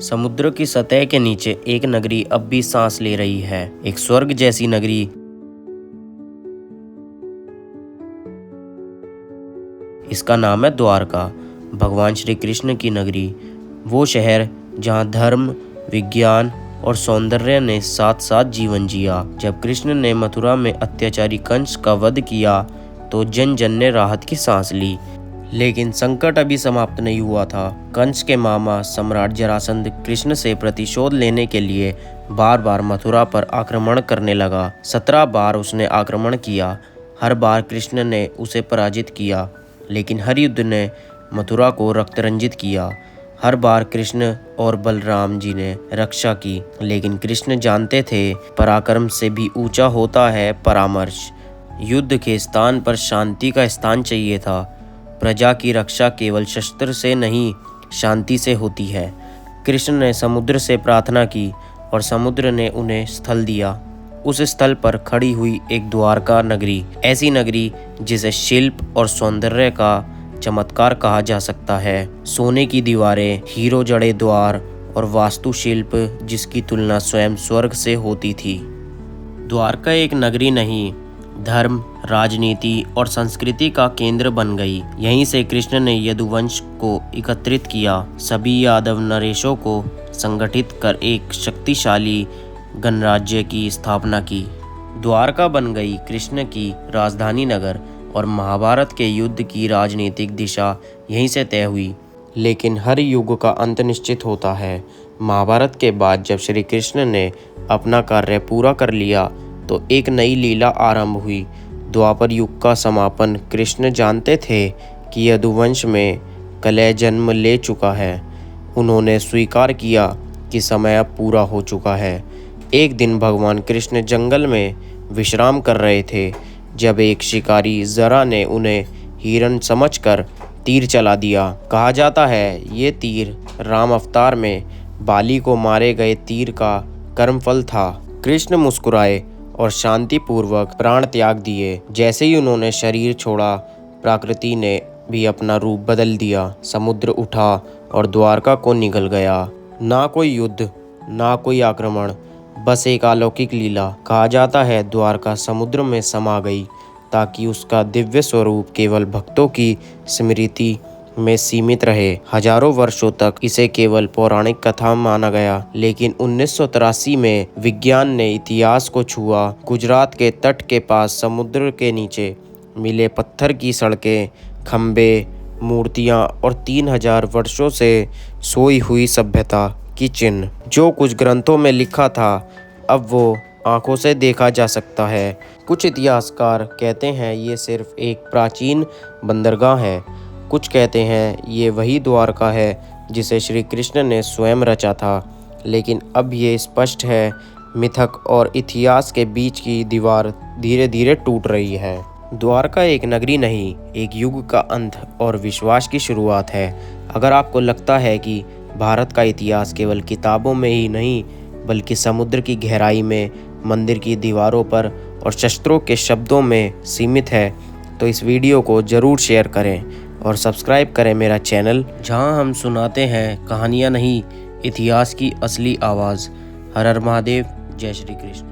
समुद्र की सतह के नीचे एक नगरी अब भी सांस ले रही है, एक स्वर्ग जैसी नगरी। इसका नाम है द्वारका, भगवान श्री कृष्ण की नगरी। वो शहर जहाँ धर्म, विज्ञान और सौंदर्य ने साथ साथ जीवन जिया। जब कृष्ण ने मथुरा में अत्याचारी कंस का वध किया तो जन जन ने राहत की सांस ली। लेकिन संकट अभी समाप्त नहीं हुआ था। कंस के मामा सम्राट जरासंध कृष्ण से प्रतिशोध लेने के लिए बार बार मथुरा पर आक्रमण करने लगा। 17 बार उसने आक्रमण किया। हर बार कृष्ण ने उसे पराजित किया, लेकिन हर युद्ध ने मथुरा को रक्तरंजित किया। हर बार कृष्ण और बलराम जी ने रक्षा की, लेकिन कृष्ण जानते थे पराक्रम से भी ऊंचा होता है परामर्श। युद्ध के स्थान पर शांति का स्थान चाहिए था। प्रजा की रक्षा केवल शस्त्र से नहीं, शांति से होती है। कृष्ण ने समुद्र से प्रार्थना की और समुद्र ने उन्हें स्थल दिया। उस स्थल पर खड़ी हुई एक द्वारका नगरी, ऐसी नगरी जिसे शिल्प और सौंदर्य का चमत्कार कहा जा सकता है। सोने की दीवारें, हीरो जड़े द्वार और वास्तुशिल्प जिसकी तुलना स्वयं स्वर्ग से होती थी। द्वारका एक नगरी नहीं, धर्म, राजनीति और संस्कृति का केंद्र बन गई। यहीं से कृष्ण ने यदुवंश को एकत्रित किया, सभी यादव नरेशों को संगठित कर एक शक्तिशाली गणराज्य की स्थापना की। द्वारका बन गई कृष्ण की राजधानी नगर और महाभारत के युद्ध की राजनीतिक दिशा यहीं से तय हुई। लेकिन हर युग का अंत निश्चित होता है। महाभारत के बाद जब श्री कृष्ण ने अपना कार्य पूरा कर लिया तो एक नई लीला आरंभ हुई। द्वापर युग का समापन। कृष्ण जानते थे कि यदुवंश में कलह जन्म ले चुका है। उन्होंने स्वीकार किया कि समय अब पूरा हो चुका है। एक दिन भगवान कृष्ण जंगल में विश्राम कर रहे थे जब एक शिकारी जरा ने उन्हें हिरन समझकर तीर चला दिया। कहा जाता है ये तीर राम अवतार में बाली को मारे गए तीर का कर्मफल था। कृष्ण मुस्कुराए और शांतिपूर्वक प्राण त्याग दिए। जैसे ही उन्होंने शरीर छोड़ा, प्रकृति ने भी अपना रूप बदल दिया। समुद्र उठा और द्वारका को निगल गया। ना कोई युद्ध, ना कोई आक्रमण, बस एक अलौकिक लीला। कहा जाता है द्वारका समुद्र में समा गई ताकि उसका दिव्य स्वरूप केवल भक्तों की स्मृति में सीमित रहे। हजारों वर्षों तक इसे केवल पौराणिक कथा माना गया, लेकिन 1983 में विज्ञान ने इतिहास को छुआ। गुजरात के तट के पास समुद्र के नीचे मिले पत्थर की सड़कें, खंबे, मूर्तियां और 3000 वर्षों से सोई हुई सभ्यता की चिन्ह। जो कुछ ग्रंथों में लिखा था अब वो आंखों से देखा जा सकता है। कुछ इतिहासकार कहते हैं ये सिर्फ एक प्राचीन बंदरगाह है। कुछ कहते हैं ये वही द्वारका है जिसे श्री कृष्ण ने स्वयं रचा था। लेकिन अब ये स्पष्ट है, मिथक और इतिहास के बीच की दीवार धीरे धीरे टूट रही है। द्वारका एक नगरी नहीं, एक युग का अंत और विश्वास की शुरुआत है। अगर आपको लगता है कि भारत का इतिहास केवल किताबों में ही नहीं बल्कि समुद्र की गहराई में, मंदिर की दीवारों पर और शस्त्रों के शब्दों में सीमित है, तो इस वीडियो को ज़रूर शेयर करें और सब्सक्राइब करें मेरा चैनल, जहां हम सुनाते हैं कहानियां नहीं, इतिहास की असली आवाज़। हर हर महादेव। जय श्री कृष्ण।